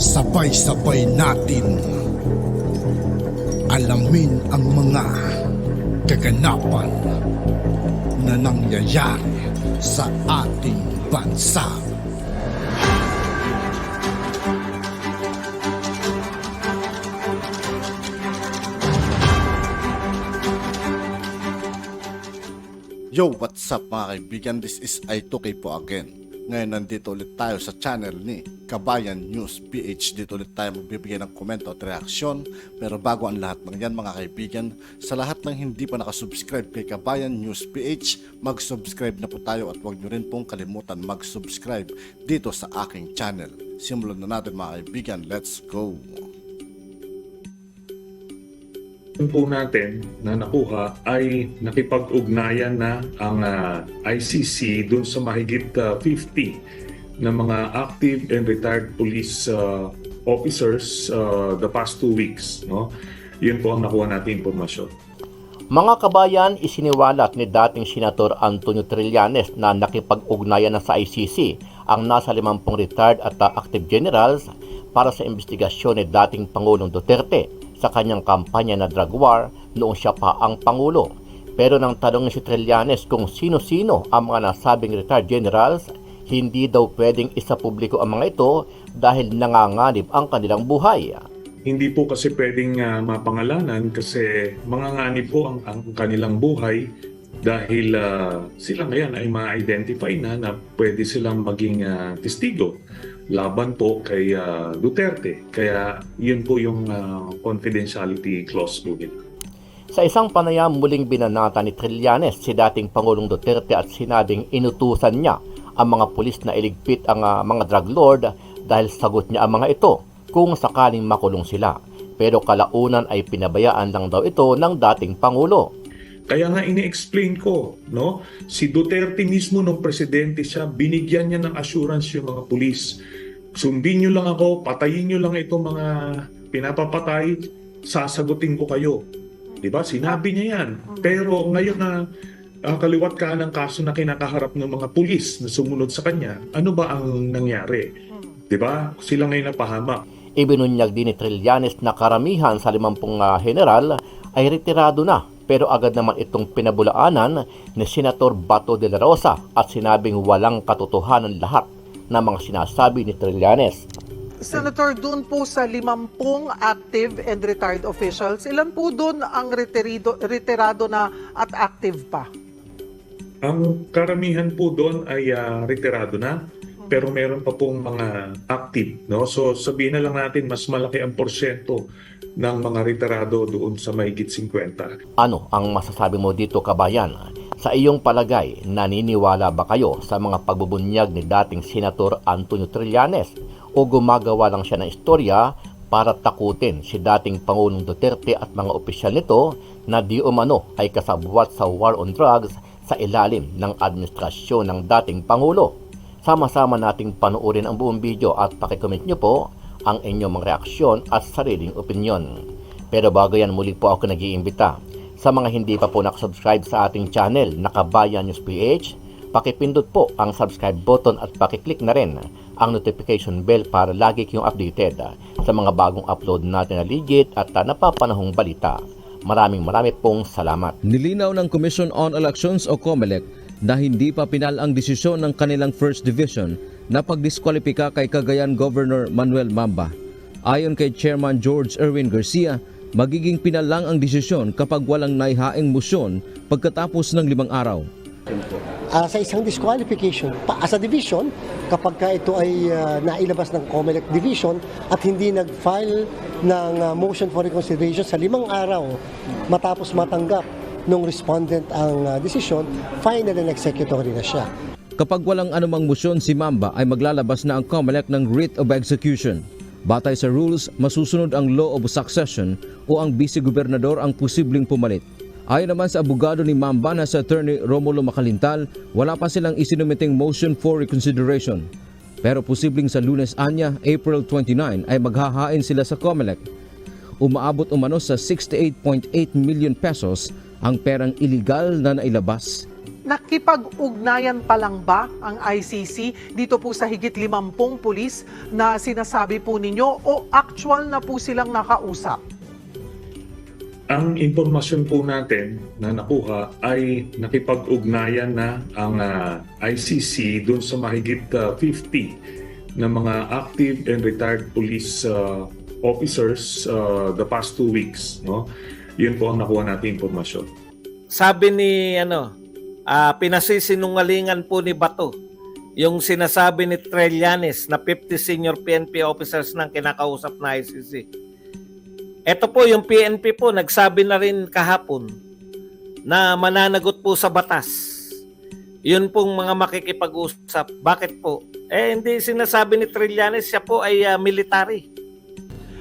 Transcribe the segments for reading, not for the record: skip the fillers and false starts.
Sabay-sabay natin alamin ang mga kaganapan na nangyayari sa ating bansa. Yo, what's up mga kaibigan? This is I2K po again. Ngayon nandito ulit tayo sa channel ni Kabayan News PH. Dito ulit tayo magbibigay ng komento at reaksyon. Pero bago ang lahat ng yan mga kaibigan, sa lahat ng hindi pa nakasubscribe kay Kabayan News PH, mag-subscribe na po tayo at huwag nyo rin pong kalimutan mag-subscribe dito sa aking channel. Simulan na natin mga kaibigan, let's go! Po natin na nakuha ay nakipag-ugnayan na ang ICC dun sa mahigit 50 na mga active and retired police officers the past 2 weeks. No? Yun po ang nakuha natin impormasyon. Mga kabayan, isiniwalat ni dating Senator Antonio Trillanes na nakipag-ugnayan na sa ICC ang nasa 50 retired at active generals para sa investigasyon ni dating Pangulong Duterte sa kanyang kampanya na drug war noong siya pa ang Pangulo. Pero nang tanong si Trillanes kung sino-sino ang mga nasabing retired generals, hindi daw pwedeng isapubliko ang mga ito dahil nanganganib ang kanilang buhay. Hindi po kasi pwedeng mapangalanan kasi manganganib po ang kanilang buhay dahil sila ngayon ay ma-identify na pwede silang maging testigo laban po kay Duterte. Kaya yun po yung confidentiality clause po nila. Sa isang panayam, muling binanata ni Trillanes si dating Pangulong Duterte at sinabing inutusan niya ang mga pulis na iligpit ang mga drug lord dahil sagot niya ang mga ito kung sakaling makulong sila. Pero kalaunan ay pinabayaan lang daw ito ng dating Pangulo. Kaya nga ini-explain ko, no? Si Duterte mismo nung presidente siya, binigyan niya ng assurance yung mga pulis. Sundin niyo lang ako, patayin niyo lang itong mga pinapapatay, sasagutin ko kayo. 'Di ba? Sinabi niya yan. Pero ngayon na kaliwat ka ng kaso na kinakaharap ng mga pulis na sumunod sa kanya, ano ba ang nangyari? 'Di ba? Sila ngayon napahamak. Ibinunyag din ni Trillanes na karamihan sa 50 general ay retirado na, pero agad naman itong pinabulaanan ni Senator Bato de la Rosa at sinabing walang katotohanan lahat ng mga sinasabi ni Trillanes. Senator, doon po sa 50 active and retired officials, ilan po doon ang retirado na at active pa? Ang karamihan po doon ay retirado na, pero meron pa pong mga active. No? So sabihin na lang natin mas malaki ang porsyento ng mga retirado doon sa mahigit 50. Ano ang masasabi mo dito, kabayan? Sa iyong palagay, naniniwala ba kayo sa mga pagbubunyag ni dating Senator Antonio Trillanes o gumagawa lang siya ng istorya para takutin si dating Pangulong Duterte at mga opisyal nito na di umano ay kasabwat sa war on drugs sa ilalim ng administrasyon ng dating Pangulo? Sama-sama nating panoorin ang buong video at pakicomment nyo po ang inyong mga reaksyon at sariling opinyon. Pero bago yan, muli po ako nag-iimbita sa mga hindi pa po nakasubscribe sa ating channel na Kabayan News PH, pakipindot po ang subscribe button at pakiclick na rin ang notification bell para lagi kayong updated sa mga bagong upload natin na legit at napapanahong balita. Maraming pong salamat. Nilinaw ng Commission on Elections o COMELEC na hindi pa pinal ang desisyon ng kanilang First Division na pagdiskwalipika kay Cagayan Governor Manuel Mamba. Ayon kay Chairman George Erwin Garcia, magiging pinal lang ang desisyon kapag walang naihaing motion pagkatapos ng 5 araw. Sa isang disqualification, as a division, kapag ka ito ay nailabas ng COMELEC division at hindi nag-file ng motion for reconsideration sa 5 araw matapos matanggap ng respondent ang desisyon, final and executory na siya. Kapag walang anumang motion si Mamba ay maglalabas na ang COMELEC ng writ of execution. Batay sa rules, masusunod ang law of succession o ang vice-gobernador ang posibleng pumalit. Ayon naman sa abogado ni Mamba na sa attorney Romulo Macalintal, wala pa silang isinumiting motion for reconsideration. Pero posibleng sa Lunes anya, April 29 ay maghahain sila sa COMELEC. Umaabot umano sa 68.8 million pesos ang perang iligal na nailabas nakipag-ugnayan pa lang ba ang ICC dito po sa higit 50 pulis na sinasabi po ninyo o actual na po silang nakausap? Ang impormasyon po natin na nakuha ay nakipag-ugnayan na ang ICC dun sa mahigit 50 na mga active and retired police officers the past 2 weeks. No? Yun po ang nakuha natin impormasyon. Sabi ni pinasisinungalingan po ni Bato yung sinasabi ni Trillanes na 50 senior PNP officers nang kinakausap na ICC. Ito po yung PNP po nagsabi na rin kahapon na mananagot po sa batas. Yun pong mga makikipag-usap. Bakit po? Hindi sinasabi ni Trillanes siya po ay military.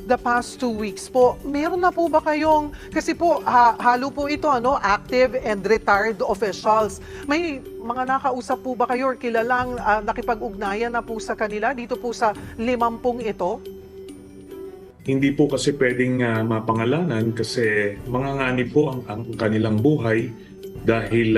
The past 2 weeks po, meron na po ba kayong, kasi po halo po ito, active and retired officials. May mga nakausap po ba kayo or kilalang nakipag-ugnayan na po sa kanila dito po sa 50 ito? Hindi po kasi pwedeng mapangalanan kasi mangangani po ang kanilang buhay dahil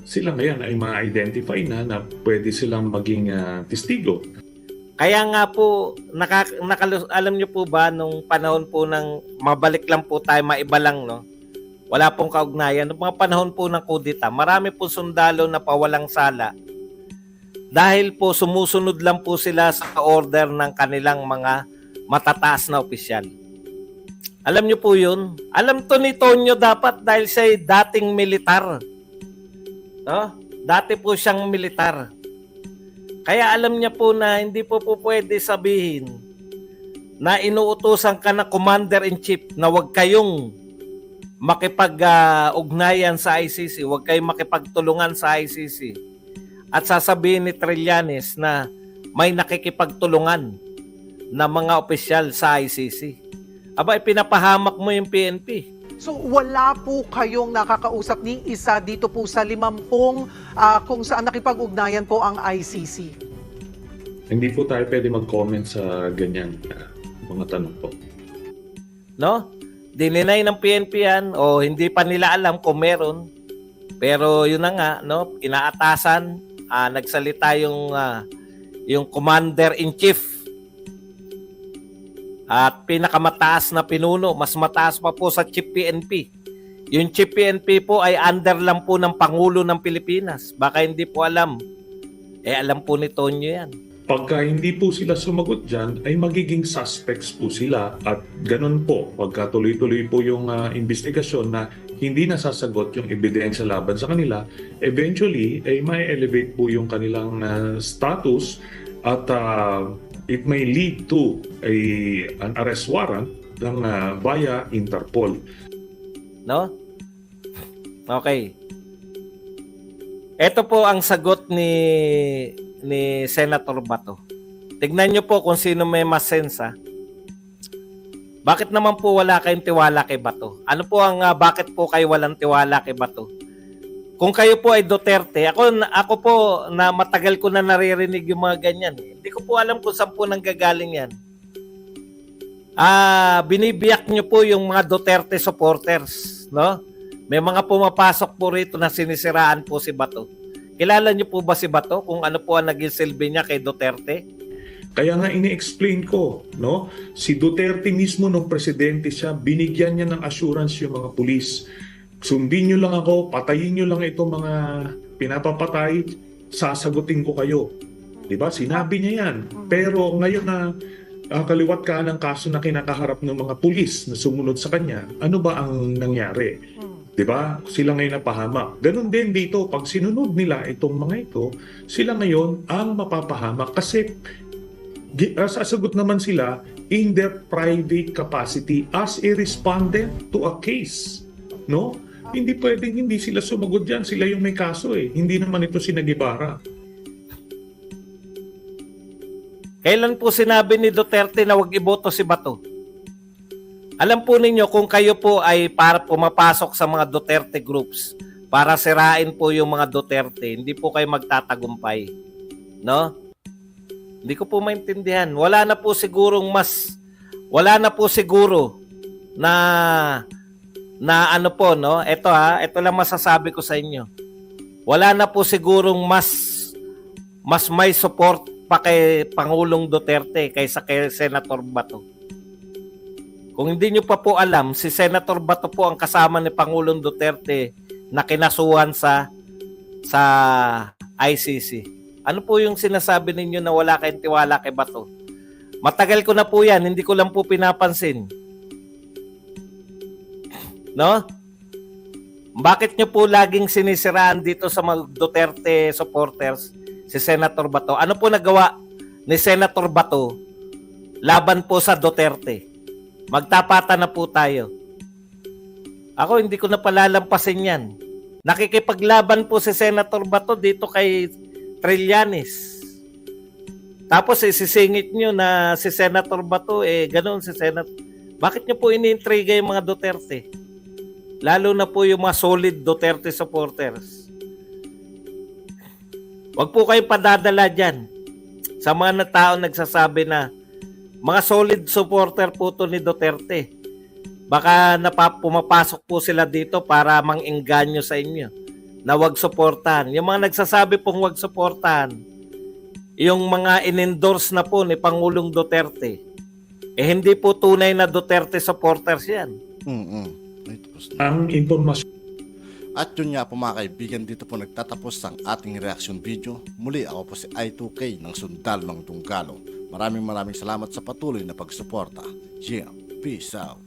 sila ngayon ay ma-identify na pwede silang maging testigo. Kaya nga po, alam niyo po ba, nung panahon po ng mabalik lang po tayo, maiba lang, no? Wala pong kaugnayan. Noong mga panahon po ng kudita, marami po sundalo na pawalang sala. Dahil po sumusunod lang po sila sa order ng kanilang mga matataas na opisyal. Alam niyo po yun? Alam to ni Tonyo dapat dahil siya ay dating militar. No? Dati po siyang militar. Kaya alam niya po na hindi po pwede sabihin na inuutosan ka na commander-in-chief na huwag kayong makipag-ugnayan sa ICC, huwag kayong makipagtulungan sa ICC. At sasabihin ni Trillanes na may nakikipagtulungan na mga opisyal sa ICC. Aba, pinapahamak mo yung PNP. So wala po kayong nakakausap ni isa dito po sa 50 kung saan nakipag-ugnayan po ang ICC? Hindi po tayo pwede mag-comment sa ganyan mga tanong po. No? Dininay ng PNP yan o hindi pa nila alam kung meron. Pero yun na nga, no? Inaatasan, nagsalita yung commander-in-chief. At pinakamataas na pinuno, mas mataas pa po sa Chief PNP. Yung Chief PNP po ay under lang po ng Pangulo ng Pilipinas. Baka hindi po alam. Alam po ni Tonyo yan. Pagka hindi po sila sumagot dyan, ay magiging suspects po sila at ganun po, pagka tuloy-tuloy po yung investigasyon na hindi nasasagot yung ebidensya laban sa kanila, eventually ay may elevate po yung kanilang status at it may lead to an arrest warrant ng via Interpol. No? Okay. Ito po ang sagot ni Senator Bato. Tignan nyo po kung sino may mas sensa. Bakit naman po wala kayong tiwala kay Bato? Ano po ang bakit po kayo walang tiwala kay Bato? Kung kayo po ay Duterte, ako po na matagal ko na naririnig yung mga ganyan. Hindi ko po alam kung saan po nanggagaling yan. Binibiyak nyo po yung mga Duterte supporters, no? May mga pumapasok po rito na sinisiraan po si Bato. Kilala niyo po ba si Bato kung ano po ang naging silbi niya kay Duterte? Kaya nga ini-explain ko, no? Si Duterte mismo nung presidente siya, binigyan niya ng assurance yung mga pulis. Sundin niyo lang ako, patayin niyo lang itong mga pinapapatay, sasagutin ko kayo. 'Di ba? Sinabi niya yan. Pero ngayon na kaliwat ka ng kaso na kinakaharap ng mga pulis na sumunod sa kanya, ano ba ang nangyari? 'Di ba? Sila ngayon napahamak. Ganon din dito, pag sinunod nila itong mga ito, sila ngayon ang mapapahamak kasi sasagot naman sila in their private capacity as a respondent to a case. No? Hindi pwedeng hindi sila sumagot dyan. Sila yung may kaso eh. Hindi naman ito si Nagibara. Kailan po sinabi ni Duterte na wag iboto si Bato? Alam po ninyo kung kayo po ay para pumapasok sa mga Duterte groups para sirain po yung mga Duterte, hindi po kayo magtatagumpay. No? Hindi ko po maintindihan. Wala na po siguro na ano po, no? Ito lang masasabi ko sa inyo. wala na po sigurong mas may support pa kay Pangulong Duterte kaysa kay Senator Bato. Kung hindi nyo pa po alam, si Senator Bato po ang kasama ni Pangulong Duterte na kinasuhan sa ICC. Ano po yung sinasabi ninyo na wala kayong tiwala kay Bato? Matagal ko na po yan, hindi ko lang po pinapansin. No? Bakit nyo po laging sinisiraan dito sa mga Duterte supporters si Senator Bato? Ano po nagawa ni Senator Bato laban po sa Duterte? Magtapatan na po tayo. Ako hindi ko na palalampasin yan. Nakikipaglaban po si Senator Bato dito kay Trillanes. Tapos isisingit nyo na si Senator Bato, ganoon si Senator. Bakit nyo po iniintriga yung mga Duterte? Lalo na po yung mga solid Duterte supporters. Huwag po kayong padadala dyan sa mga tao nagsasabi na mga solid supporter po to ni Duterte. Baka pumapasok po sila dito para mang-engganyo sa inyo na wag suportahan. Yung mga nagsasabi pong wag suportahan, yung mga in-endorse na po ni Pangulong Duterte, hindi po tunay na Duterte supporters yan. Ang impormasyon At yun nga po mga kaibigan, dito po nagtatapos ang ating reaction video. Muli ako po si I2K ng Sundalo ng Tunggalo. Maraming salamat sa patuloy na pagsuporta. Yeah, peace out.